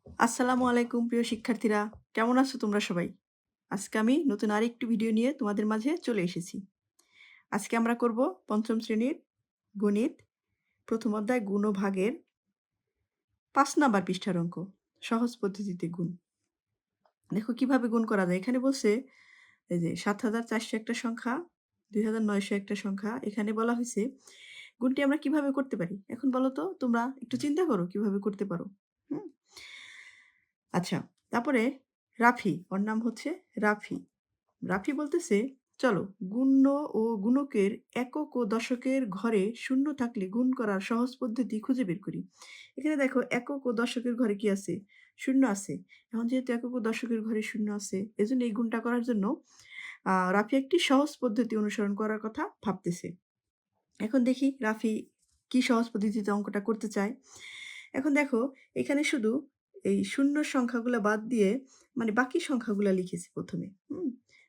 আসসালামু আলাইকুম প্রিয় শিক্ষার্থীরা। কেমন আছো তোমরা সবাই? আজকে আমি নতুন আরেকটি ভিডিও নিয়ে তোমাদের মাঝে চলে এসেছি। আজকে আমরা করব ৫ম শ্রেণীর গণিত ১ম অধ্যায় গুণ ও ভাগের ৫ নাম্বার পৃষ্ঠার অঙ্ক। সহজ পদ্ধতিতে গুণ। দেখো কিভাবে গুণ করা যায়। এখানে বলছে এই যে ৭,৪০০ একটা সংখ্যা, ২,৯০০ একটা সংখ্যা। এখানে বলা হইছে গুণটি আমরা কিভাবে করতে পারি? এখন বলো তো তোমরা একটু চিন্তা করো কিভাবে করতে পারো? হুম? আচ্ছা, তারপরে রাফি, ওর নাম হচ্ছে রাফি। রাফি বলতেছে, চলো গুণ্য ও গুণকের একক ও দশকের ঘরে শূন্য থাকলে গুণ করার সহজ পদ্ধতি খুঁজে বের করি। এখানে দেখো একক ও দশকের ঘরে কি আছে? শূন্য আছে। এখন যেহেতু একক ও দশকের ঘরে শূন্য আছে, এজন্য এই গুণটা করার জন্য রাফি একটি সহজ পদ্ধতি অনুসরণ করার কথা ভাবতেছে। এখন দেখি রাফি কি সহজ পদ্ধতিতে অঙ্কটা করতে চায়। এখন দেখো এখানে শুধু এই শূন্য সংখ্যাগুলা বাদ দিয়ে মানে বাকি সংখ্যাগুলা লিখেছি ১ম এ।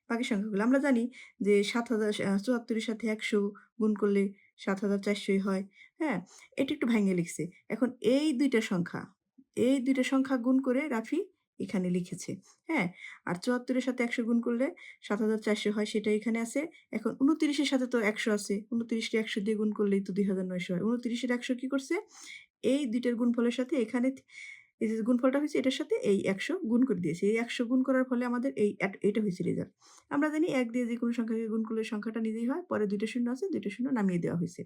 বাকি সংখ্যাগুলো আমরা জানি যে ৭,০৭৪ এর সাথে ১০০ গুণ করলে ৭,৪০০ হয়। হ্যাঁ? এটা একটু ভাইঙে লিখছে। এখন এই ২ টা সংখ্যা গুণ করে রাফি এখানে লিখেছে। হ্যাঁ? আর ৭৪ এর সাথে ১০০ গুণ করলে ৭,৪০০ হয় সেটা এখানে আছে। এখন ২৯ এর সাথে তো ১০০ আছে। ২৯ কে ১০০ দিয়ে গুণ করলেই তো ২,৯০০ হয়। ২৯ এর ১০০ কি করছে? এই ২ টার গুণফলের সাথে এখানে এই যে গুণফলটা হয়েছে এটার সাথে এই ১০০ গুণ করে দিয়েছি। এই ১০০ গুণ করার ফলে আমাদের এটা হয়েছে রেজাল্ট। আমরা জানি ১ দিয়ে যেকোনো সংখ্যাকে গুণ করলে সংখ্যাটা নিজেই হয়। পরে ২ টা শূন্য আছে, ২ টা শূন্য নামিয়ে দেওয়া হইছে।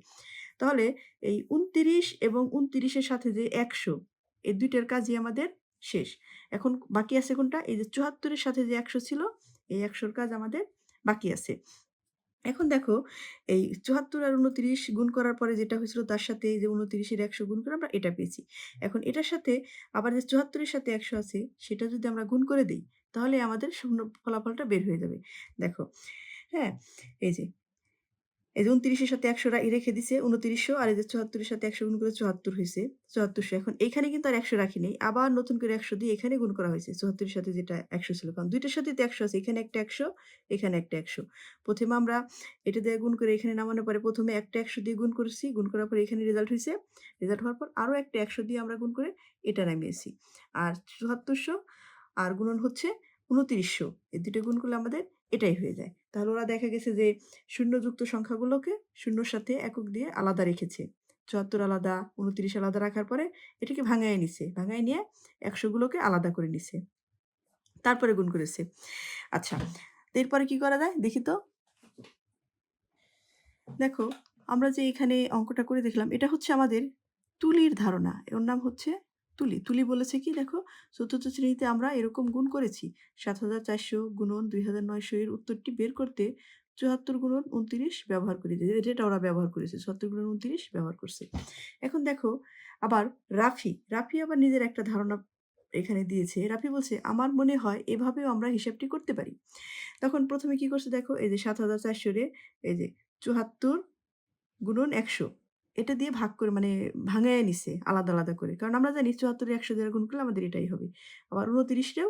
তাহলে এই ২৯ এবং ২৯ এর সাথে যে ১০০ এই ২ টার কাজই আমাদের শেষ। এখন বাকি আছে কোনটা? এই যে ৭৪ এর সাথে যে ১০০ ছিল, এই ১০০ র কাজ আমাদের বাকি আছে। এখন দেখো এই ৭৪ আর ২৯ গুণ করার পরে যেটা হয়েছিল তার সাথে এই যে ২৯ এর ১০০ গুণ করে আমরা এটা পেয়েছি। এখন এটার সাথে আবার যে ৭৪ এর সাথে ১০০ আছে সেটা যদি আমরা গুণ করে দেই, তাহলে আমাদের শূন্য ফলাফলটা বের হয়ে যাবে। দেখো, হ্যাঁ? এই যে এই যে ২৯ এর সাথে ১০০ রেখে দিছে ২৯০০ আর এই যে ৭৪ এর সাথে ১০০ গুণ করে ৭৪ হইছে। ৭৪০০ এখন এইখানে কিন্তু আর ১০০ রাখি নাই। আবার নতুন করে ১০০ দিয়ে এখানে গুণ করা হয়েছে। ৭৪ এর সাথে যেটা ১০০ ছিল। কারণ ২ টার সাথেই তো ১০০ আছে। এখানে একটা ১০০, এখানে একটা ১০০। ১ম এ আমরা এটা দিয়ে গুণ করে এখানে নামানোর পরে ১ম এ একটা ১০০ দিয়ে গুণ করেছি। গুণ করার পরে এখানে রেজাল্ট হইছে। রেজাল্ট হওয়ার পর আরো একটা ১০০ দিয়ে আমরা গুণ করে এটা নামিয়েছি। আর ৭৪০০ আর গুণন হচ্ছে ২৯০০ এই ২ টা গুণ করলে আমাদের এটাই হয়ে যায়। তাহলে ওরা দেখা গেছে যে শূন্যযুক্ত সংখ্যাগুলোকে শূন্যর সাথে একক দিয়ে আলাদা রেখেছে। ৭৪ আলাদা, ২৯ আলাদা রাখার পরে এটাকে ভাঙায় নিছে। ভাঙায় নিয়ে ১০০ গুলোকে আলাদা করে নিছে। তারপরে গুণ করেছে। আচ্ছা, তো এরপরে কি করা যায়? দেখি তো। দেখো, আমরা যে এখানে অঙ্কটা করে দেখলাম, এটা হচ্ছে আমাদের তুলির ধারণা। ওর নাম হচ্ছে তুলি। তুলি বলেছে কি দেখো, ৪র্থ শ্রেণীতে আমরা এরকম গুণ করেছি। ৭,৪০০ গুণন ২,৯০০ এর উত্তরটি বের করতে ৭৪ গুণন ২৯ ব্যবহার করি। যেটা ওরা ব্যবহার করেছে। ৭৪ গুণন ২৯ ব্যবহার করছে। এখন দেখো আবার রাফি আবার নিজের একটা ধারণা এখানে দিয়েছে। রাফি বলছে, "আমার মনে হয় এভাবেও আমরা হিসাবটি করতে পারি।" তখন ১ম এ কি করছে দেখো, এই যে ৭,৪০০ রে এই যে ৭৪ গুণন ১০০ এটা দিয়ে ভাগ করে মানে ভাঙাইয়া নিছে আলাদা, আলাদা করে। কারণ আমরা জানি ৭৪ ১০০ দ্বারা গুণ করলে আমাদের এটাই হবে। আবার ২৯ টেও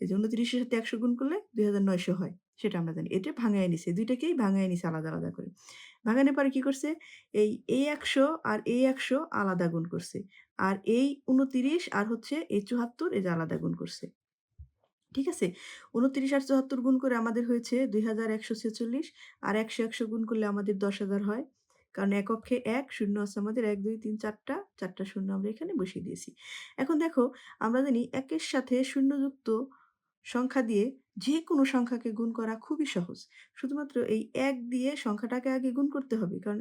এই যে ২৯ এর সাথে ১০০ গুণ করলে ২,৯০০ হয়। সেটা আমরা জানি। এটা ভাঙাইয়া নিছে। ২ টাকেই ভাঙাইয়া নিছে আলাদা, আলাদা করে। ভাঙানোর পরে কি করছে? এই ১০০ আর এই ১০০ আলাদা গুণ করছে। আর এই ২৯ আর হচ্ছে এই ৭৪ এই যে আলাদা গুণ করছে। ঠিক আছে? ২৯ আর ৭৪ গুণ করে আমাদের হয়েছে ২,১৪৬ আর ১০০ গুণ করলে আমাদের ১০,০০০ হয়। কারণ এককে ১, শূন্য আছে আমাদের ১, ২, ৩, ৪ টা শূন্য আমরা এখানে বসিয়ে দিয়েছি। এখন দেখো আমরা জানি ১ এর সাথে শূন্যযুক্ত সংখ্যা দিয়ে যেকোনো সংখ্যাকে গুণ করা খুবই সহজ। শুধুমাত্র এই ১ দিয়ে সংখ্যাটাকে আগে গুণ করতে হবে। কারণ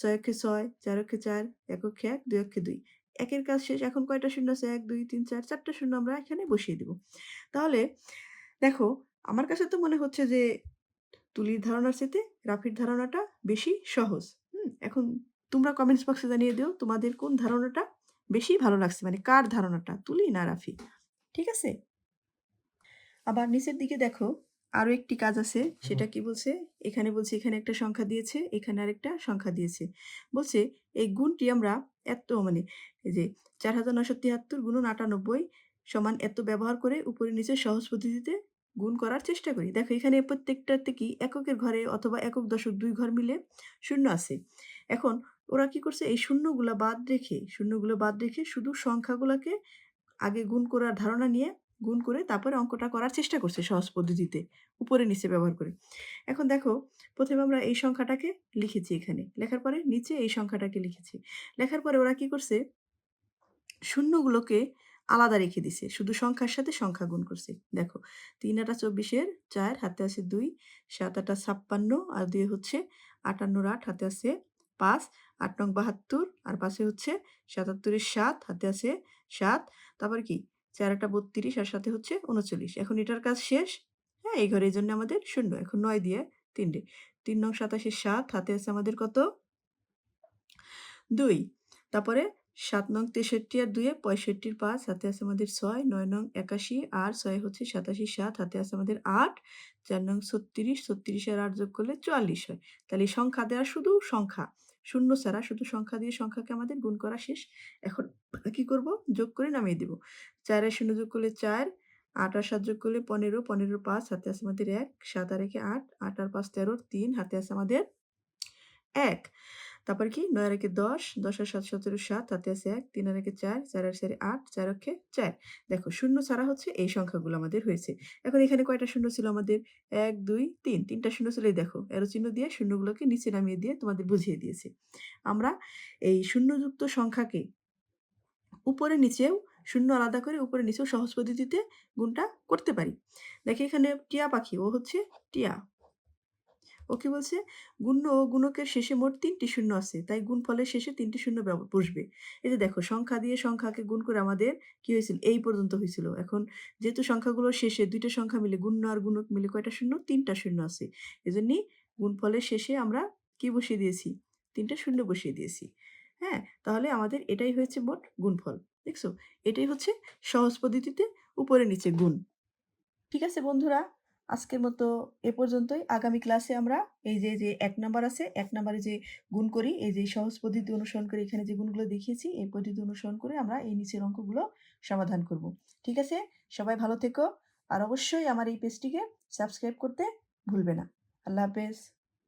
৬ একে ৬, ৪ একে ৪, ১ একে ১, ২ একে ২। ১ এর কাজ শেষ। এখন কয়টা শূন্য আছে? ১, ২, ৩, ৪ টা শূন্য আমরা এখানে বসিয়ে দিব। তাহলে দেখো, আমার কাছে তো মনে হচ্ছে যে তুলির ধারণার চাইতে রাফির ধারণাটা বেশি সহজ। এখন তোমরা কমেন্টস বক্সে জানিয়ে দিও তোমাদের কোন ধারণাটা বেশি ভালো লাগছে। মানে কার ধারণাটা? তুলি না রাফি? ঠিক আছে? আবার নিচের দিকে দেখো আরো একটি কাজ আছে। সেটা কি বলছে? এখানে বলছে এখানে একটা সংখ্যা দিয়েছে, এখানে আরেকটা সংখ্যা দিয়েছে। বলছে এই গুণটি আমরা এত মানে এই যে ৪,৯৭৩ গুণন ৯৮ সমান এত ব্যবহার করে উপরে নিচে সহজ পদ্ধতিতে গুণ করার চেষ্টা করি। দেখো এখানে প্রত্যেকটাতে কি এককের ঘরে অথবা একক দশক ২ ঘর মিলে শূন্য আছে। এখন ওরা কি করছে? এই শূন্যগুলা বাদ রেখে শুধু সংখ্যাগুলাকে আগে গুণ করার ধারণা নিয়ে গুণ করে তারপরে অঙ্কটা করার চেষ্টা করছে সহজ পদ্ধতিতে, উপরে নিচে ব্যবহার করে। এখন দেখো, ১ম এ আমরা এই সংখ্যাটাকে লিখেছি এখানে। লেখার পরে নিচে এই সংখ্যাটাকে লিখেছি। লেখার পরে ওরা কি করছে? শূন্যগুলোকে আলাদা রেখে দিছে। শুধু সংখ্যার সাথে সংখ্যা গুণ করছে। দেখো, ৩ ৮ ২৪ ৪ হাতে আছে ২, ৭ ৮ ৫৬ আর ২ হচ্ছে ৫৮ ৮ হাতে আছে ৫, ৮ নং ৭২ আর পাশে হচ্ছে ৭৭ এর ৭ হাতে আছে ৭, তারপর কি ৪ ৮ ৩২ আর সাথে হচ্ছে ৩৯। এখন এটার কাজ শেষ। হ্যাঁ, এই ঘরে এজন্য আমাদের শূন্য। এখন ৯ দিয়ে ৩ রে। ৩ নং ৮৭ এর ৭ হাতে আছে আমাদের কত? ২। তারপরে ৭ নং ৬৩ আর ২ এ ৬৫ র ৫ হাতে আছে আমাদের ৬, ৯ নং ৮১ আর ৬ হচ্ছে ৮৭ ৭ হাতে আছে আমাদের ৮, ৪ নং ৩৬, ৩৬ আর ৮ যোগ করলে ৪৪ হয়। তাহলে এই সংখ্যা দেওয়া শুধু সংখ্যা। শূন্য ছাড়া শুধু সংখ্যা দিয়ে সংখ্যাকে আমাদের গুণ করা শেষ। এখন কি করব? যোগ করে নামিয়ে দিব। ৪ আর ০ যোগ করলে ৪, ৮ আর ৭ যোগ করলে ১৫, ১৫ র ৫ হাতে আছে আমাদের ১, ৭ আর ১ এ ৮, ৮ আর ৫ ১৩, ৩ হাতে আছে আমাদের ১। তারপর কি ৯ আর একে ১০, ১০ আর ৭ ১৭ ৭ হাতে আছে ১, ৩ আর একে ৪, ৪ আর ৪ ৮, ৪ অক্ষে ৪। দেখো, শূন্য ছাড়া হচ্ছে এই সংখ্যাগুলো আমাদের হয়েছে। এখন এখানে কয়টা শূন্য ছিল আমাদের? ১, ২, ৩। ৩ টা শূন্য ছিল, এই দেখো এরো চিহ্ন দিয়ে শূন্যগুলোকে নিচে নামিয়ে দিয়ে তোমাদের বুঝিয়ে দিয়েছি। আমরা এই শূন্যযুক্ত সংখ্যাকে উপরে নিচেও শূন্য আলাদা করে উপরে নিচেও সহজ পদ্ধতিতে গুণটা করতে পারি। দেখো এখানে টিয়া পাখি, ও হচ্ছে টিয়া। ও কি বলছে? গুণ্য ও গুণকের শেষে মোট ৩ টি শূন্য আছে। তাই গুণফলের শেষে ৩ টি শূন্য বসবে। এই যে দেখো, সংখ্যা দিয়ে সংখ্যাকে গুণ করে আমাদের কি হয়েছিল? এই পর্যন্ত হয়েছিল। এখন যেহেতু সংখ্যাগুলোর শেষে ২ টা সংখ্যা মিলে গুণ্য আর গুণক মিলে কয়টা শূন্য? ৩ টা শূন্য আছে। এজন্যই গুণফলের শেষে আমরা কি বসিয়ে দিয়েছি? ৩ টা শূন্য বসিয়ে দিয়েছি। হ্যাঁ? তাহলে আমাদের এটাই হয়েছে মোট গুণফল। দেখছো? এটাই হচ্ছে সহজ পদ্ধতিতে উপরে নিচে গুণ। ঠিক আছে বন্ধুরা, আজকের মতো এ পর্যন্তই। আগামী ক্লাসে আমরা এই যে ১ নাম্বার আছে, ১ নাম্বারে যে গুণ করি, এই যে সহজ পদ্ধতি অনুসরণ করে এখানে যে গুণগুলো দেখিয়েছি, এই পদ্ধতি অনুসরণ করে আমরা এই নিচের অঙ্কগুলো সমাধান করব। ঠিক আছে? সবাই ভালো থেকো। আর অবশ্যই আমার এই পেজটিকে সাবস্ক্রাইব করতে ভুলবে না। আল্লাহ হাফেজ।